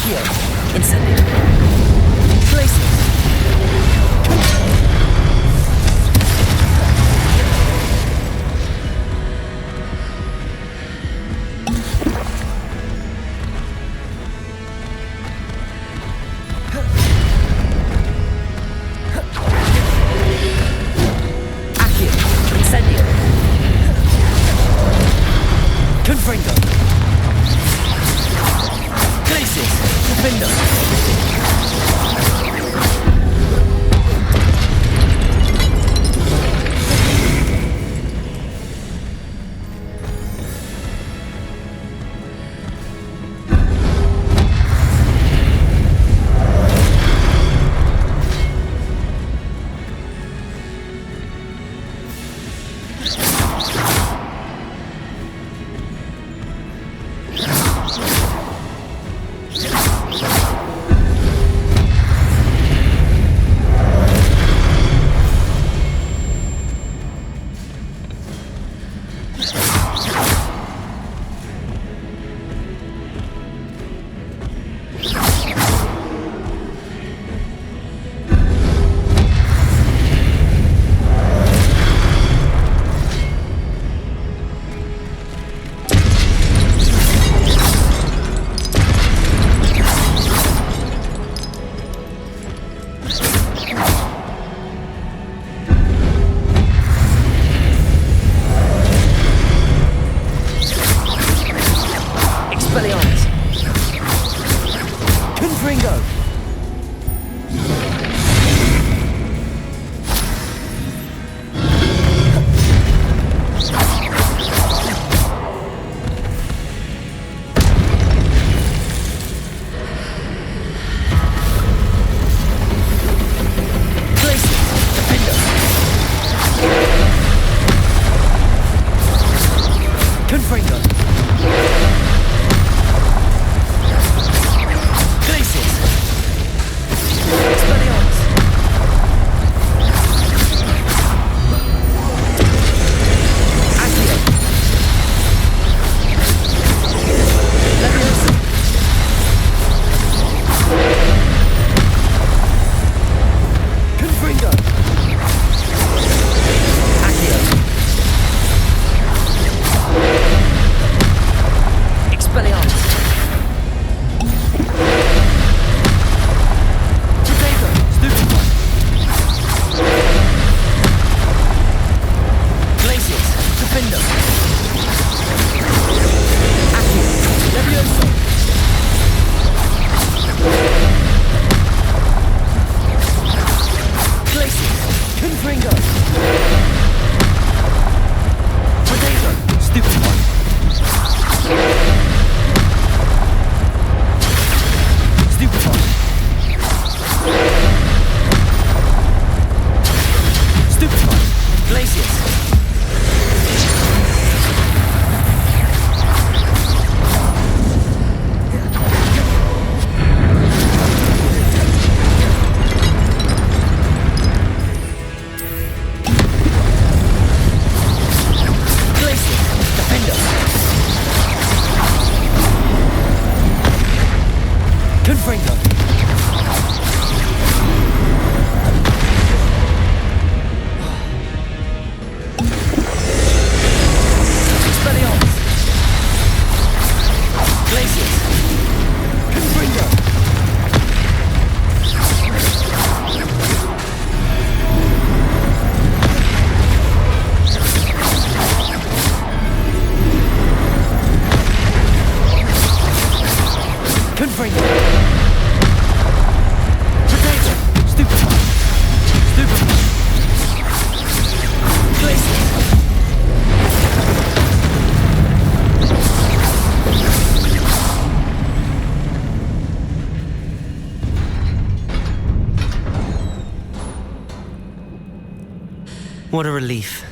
Accio. Incendio. Places. Accio. Incendio. Confringo. Places. Defender. What a relief.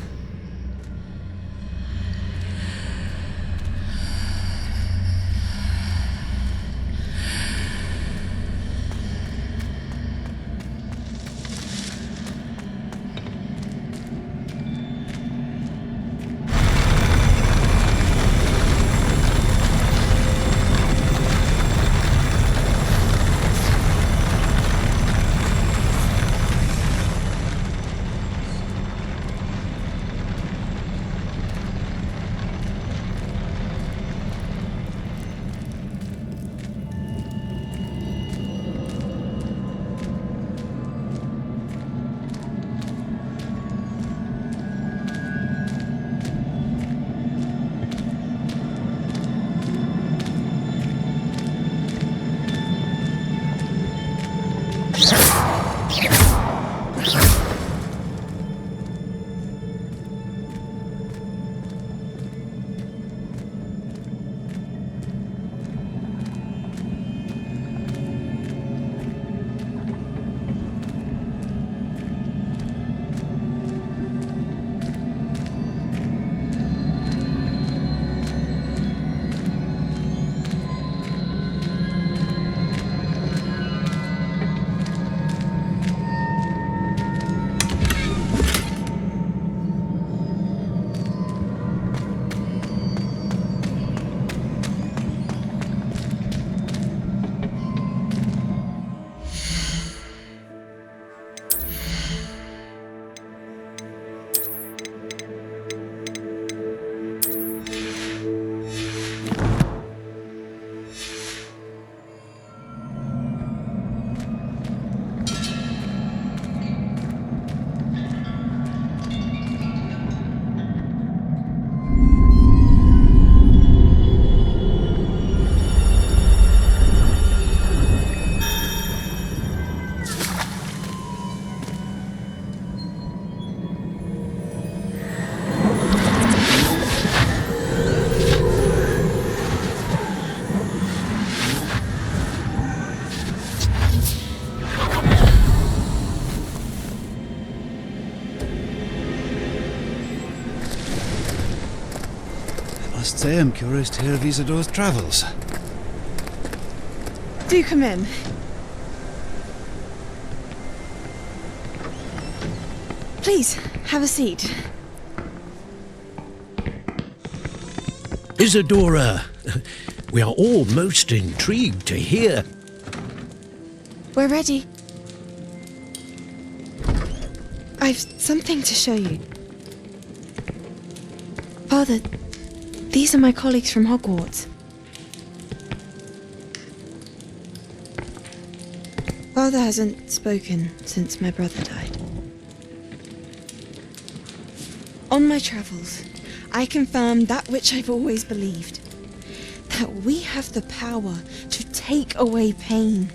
must say I'm curious to hear of Isadora's travels. Do come in. Please, have a seat. Isadora, we are all most intrigued to hear. We're ready. I've something to show you. Father, these are my colleagues from Hogwarts. Father hasn't spoken since my brother died. On my travels, I confirmed that which I've always believed. That we have the power to take away pain.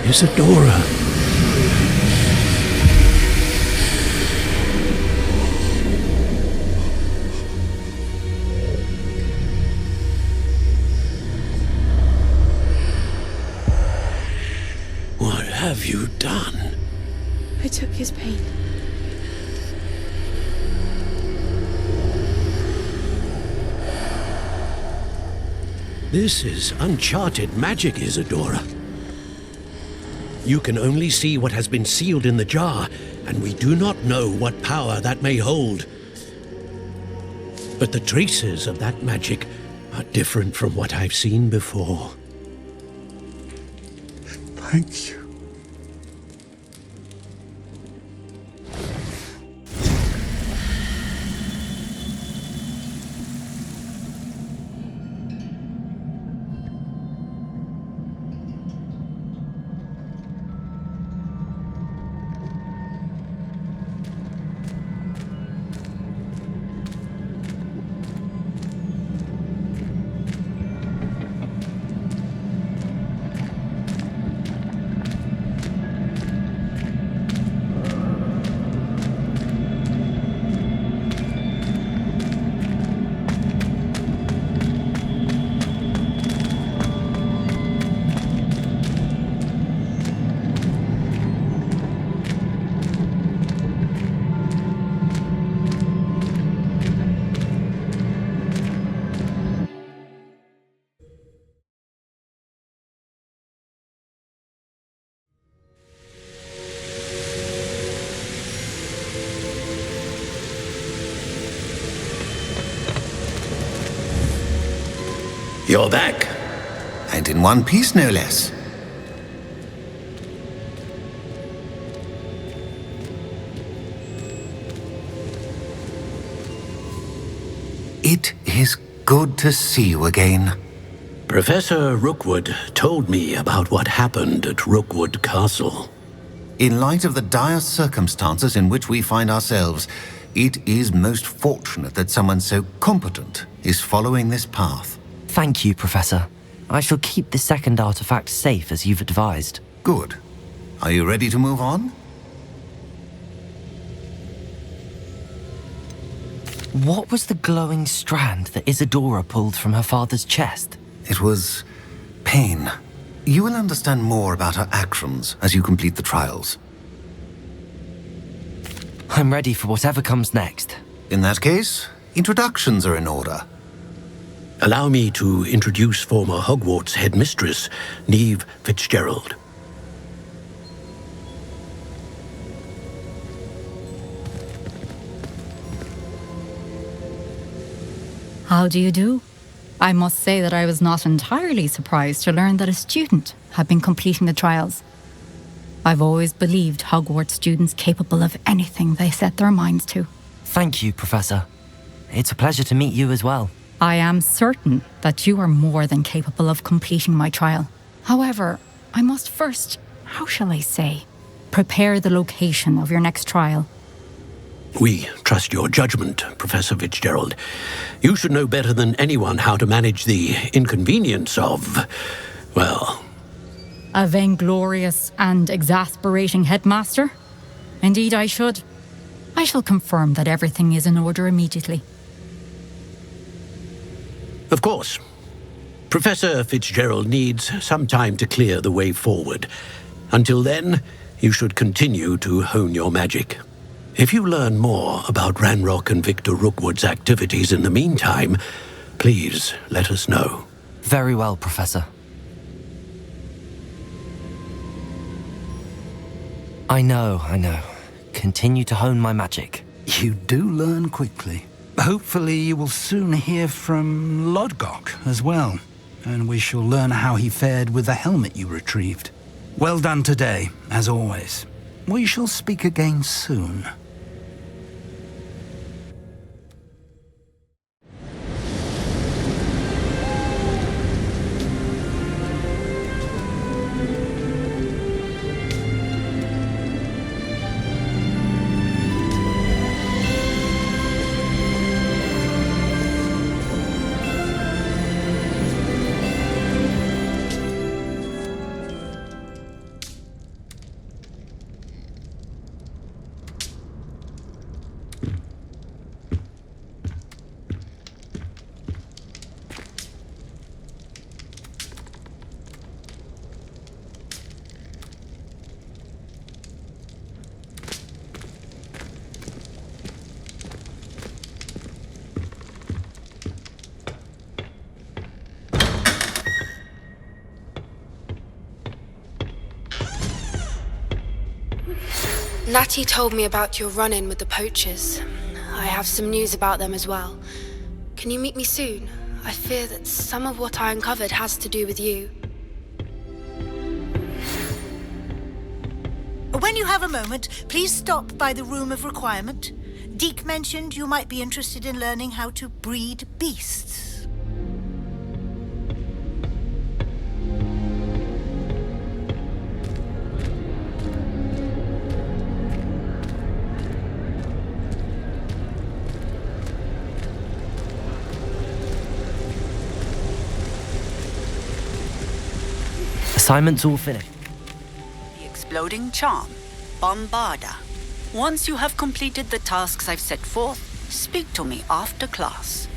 Isadora. What have you done? I took his pain. This is uncharted magic, Isadora. You can only see what has been sealed in the jar, and we do not know what power that may hold. But the traces of that magic are different from what I've seen before. Thank you. You're back. And in one piece, no less. It is good to see you again. Professor Rookwood told me about what happened at Rookwood Castle. In light of the dire circumstances in which we find ourselves, it is most fortunate that someone so competent is following this path. Thank you, Professor. I shall keep the second artifact safe as you've advised. Good. Are you ready to move on? What was the glowing strand that Isadora pulled from her father's chest? It was pain. You will understand more about her actions as you complete the trials. I'm ready for whatever comes next. In that case, introductions are in order. Allow me to introduce former Hogwarts headmistress, Neve Fitzgerald. How do you do? I must say that I was not entirely surprised to learn that a student had been completing the trials. I've always believed Hogwarts students capable of anything they set their minds to. Thank you, Professor. It's a pleasure to meet you as well. I am certain that you are more than capable of completing my trial. However, I must first, how shall I say, prepare the location of your next trial. We trust your judgment, Professor Fitzgerald. You should know better than anyone how to manage the inconvenience of, well... A vainglorious and exasperating headmaster? Indeed I should. I shall confirm that everything is in order immediately. Of course. Professor Fitzgerald needs some time to clear the way forward. Until then, you should continue to hone your magic. If you learn more about Ranrock and Victor Rookwood's activities in the meantime, please let us know. Very well, Professor. I know. Continue to hone my magic. You do learn quickly. Hopefully you will soon hear from Lodgok as well, and we shall learn how he fared with the helmet you retrieved. Well done today, as always. We shall speak again soon. Natty told me about your run-in with the poachers. I have some news about them as well. Can you meet me soon? I fear that some of what I uncovered has to do with you. When you have a moment, please stop by the Room of Requirement. Deke mentioned you might be interested in learning how to breed beasts. Assignment's all finished. The Exploding Charm, Bombarda. Once you have completed the tasks I've set forth, speak to me after class.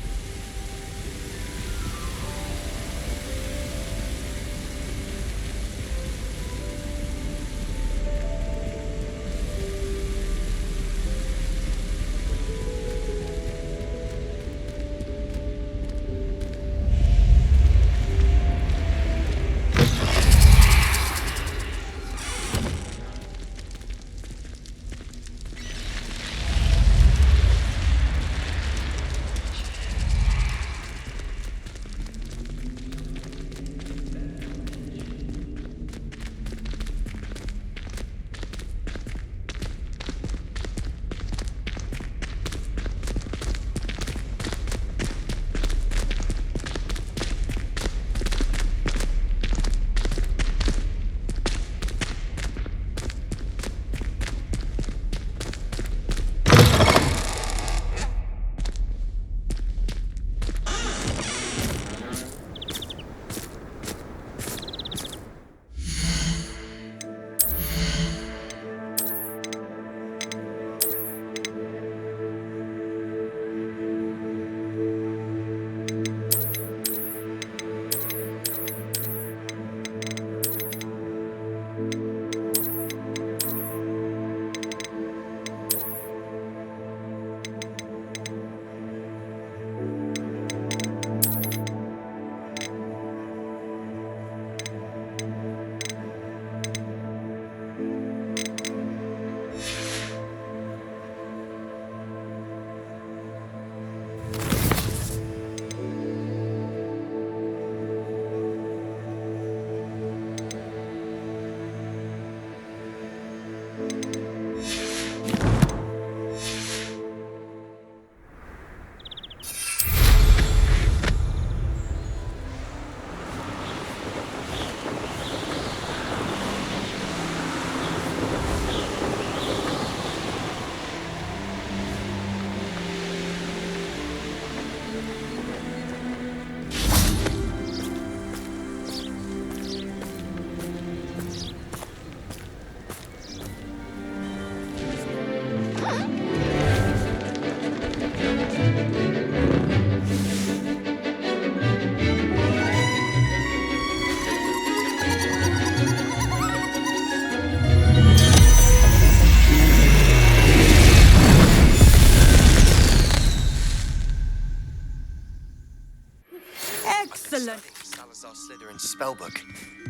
spellbook.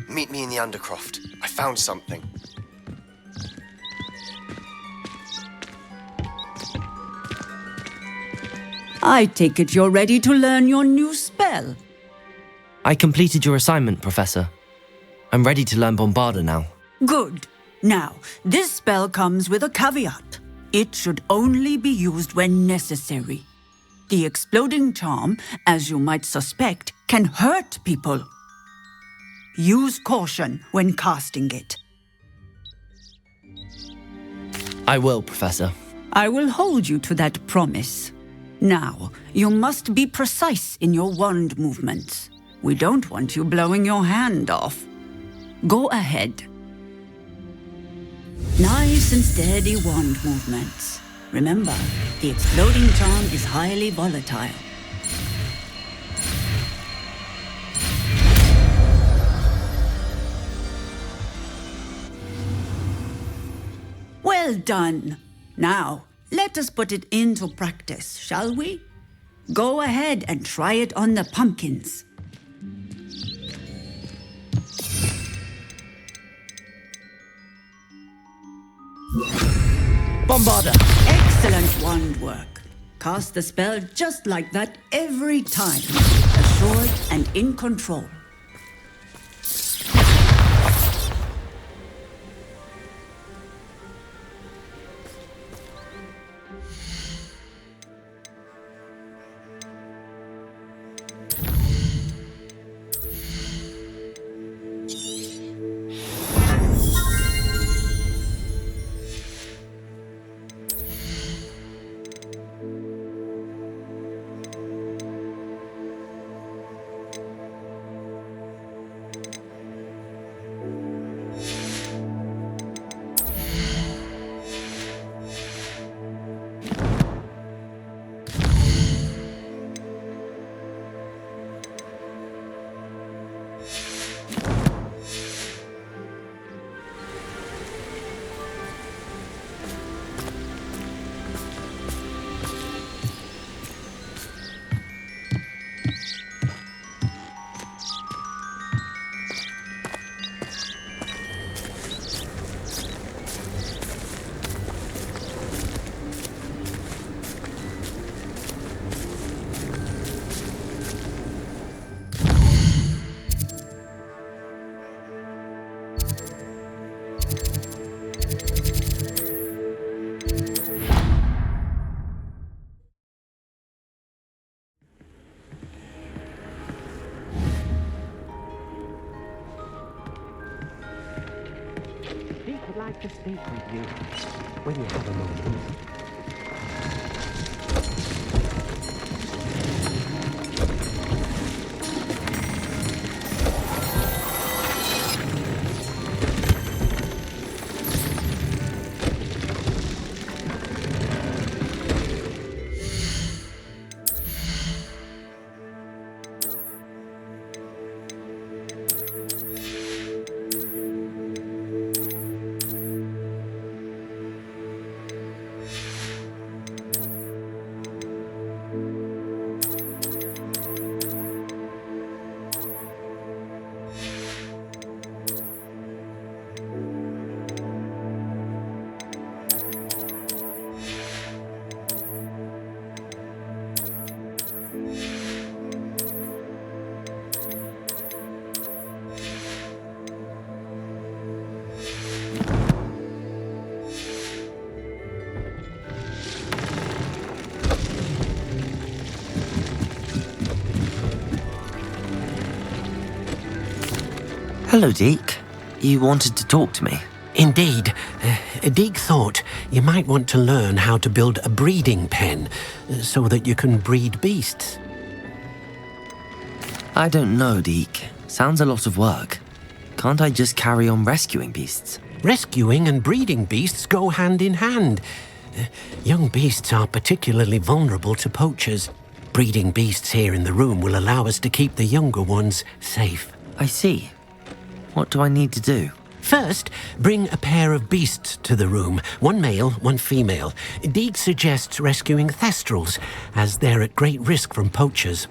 Meet me in the Undercroft. I found something. I take it you're ready to learn your new spell. I completed your assignment, Professor. I'm ready to learn Bombarda now. Good. Now, this spell comes with a caveat. It should only be used when necessary. The exploding charm, as you might suspect, can hurt people. Use caution when casting it. I will, Professor. I will hold you to that promise. Now, you must be precise in your wand movements. We don't want you blowing your hand off. Go ahead. Nice and steady wand movements. Remember, the exploding charm is highly volatile. Well done. Now, let us put it into practice, shall we? Go ahead and try it on the pumpkins. Bombarda! Excellent wand work. Cast the spell just like that every time. Assured and in control. I'd like to speak with you when you have a moment. Hello, Deke. You wanted to talk to me? Indeed. Deke thought you might want to learn how to build a breeding pen so that you can breed beasts. I don't know, Deke. Sounds a lot of work. Can't I just carry on rescuing beasts? Rescuing and breeding beasts go hand in hand. Young beasts are particularly vulnerable to poachers. Breeding beasts here in the room will allow us to keep the younger ones safe. I see. What do I need to do? First, bring a pair of beasts to the room. One male, one female. Deke suggests rescuing thestrals, as they're at great risk from poachers.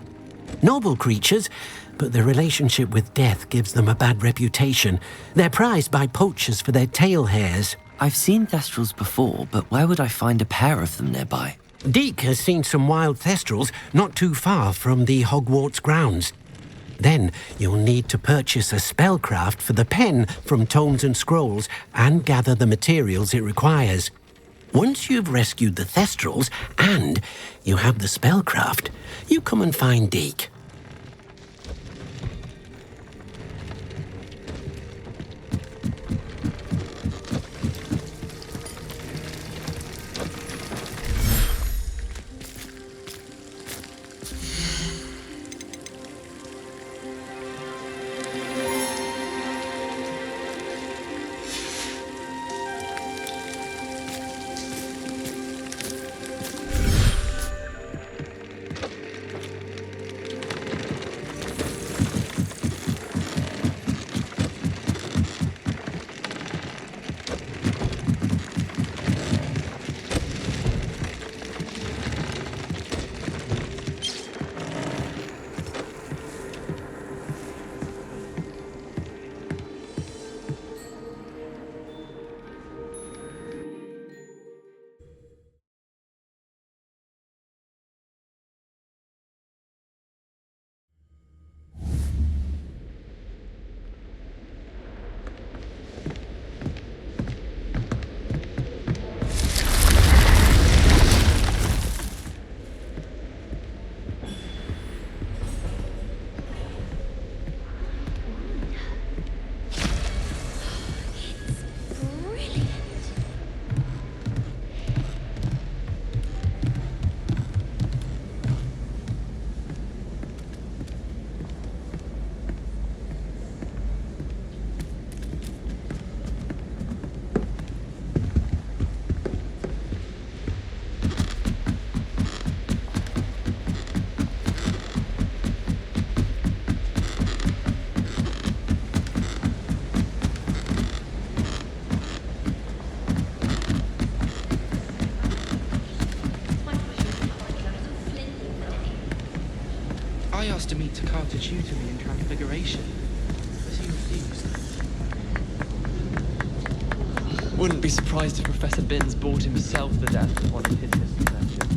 Noble creatures, but the relationship with death gives them a bad reputation. They're prized by poachers for their tail hairs. I've seen thestrals before, but where would I find a pair of them nearby? Deke has seen some wild thestrals not too far from the Hogwarts grounds. Then you'll need to purchase a spellcraft for the pen from Tomes and Scrolls and gather the materials it requires. Once you've rescued the thestrals and you have the spellcraft, you come and find Deke. I asked to meet Takata tutor me in Transfiguration, but he refused. Wouldn't be surprised if Professor Binns bought himself the death of one of his missing nephews.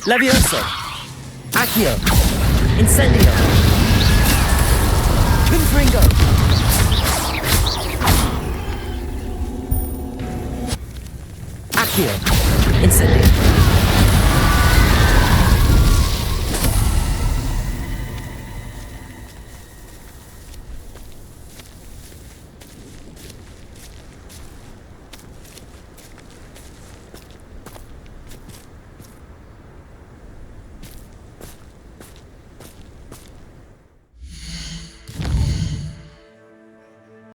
Levioso. Accio. Incendio. Confringo. Accio. Incendio.